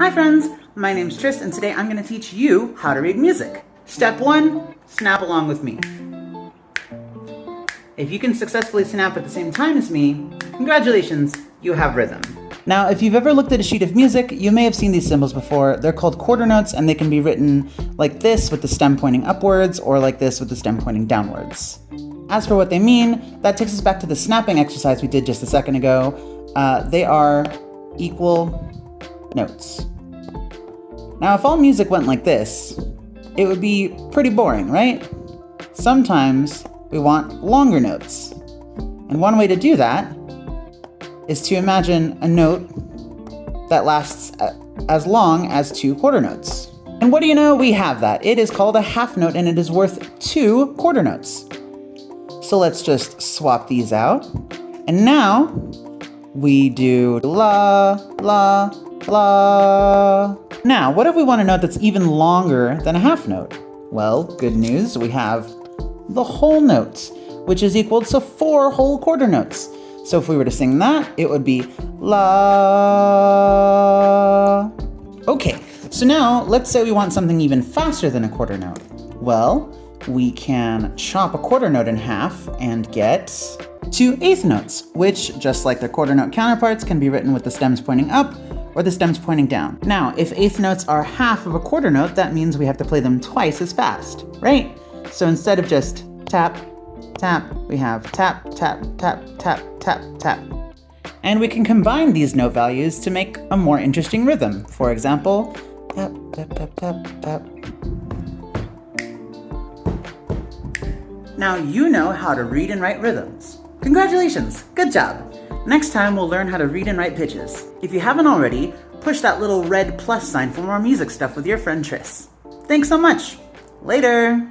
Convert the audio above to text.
Hi friends, my name's Triss and today I'm going to teach you how to read music. Step 1, snap along with me. If you can successfully snap at the same time as me, congratulations, you have rhythm. Now, if you've ever looked at a sheet of music, you may have seen these symbols before. They're called quarter notes and they can be written like this with the stem pointing upwards or like this with the stem pointing downwards. As for what they mean, that takes us back to the snapping exercise we did just a second ago. They are equal notes. Now, if all music went like this, it would be pretty boring, right? Sometimes we want longer notes. And one way to do that is to imagine a note that lasts as long as 2 quarter notes. And what do you know? We have that. It is called a half note and it is worth 2 quarter notes. So let's just swap these out. And now we do la, la, la. Now, what if we want a note that's even longer than a half note? Well, good news, we have the whole note, which is equal to 4 whole quarter notes. So if we were to sing that, it would be la. Okay, so now let's say we want something even faster than a quarter note. Well, we can chop a quarter note in half and get 2 eighth notes, which, just like their quarter note counterparts, can be written with the stems pointing up or the stems pointing down. Now, if eighth notes are half of a quarter note, that means we have to play them twice as fast, right? So instead of just tap, tap, we have tap, tap, tap, tap, tap, tap. And we can combine these note values to make a more interesting rhythm. For example, tap, tap, tap, tap, tap. Now you know how to read and write rhythms. Congratulations, good job. Next time we'll learn how to read and write pitches. If you haven't already, push that little red plus sign for more music stuff with your friend Triss. Thanks so much. Later.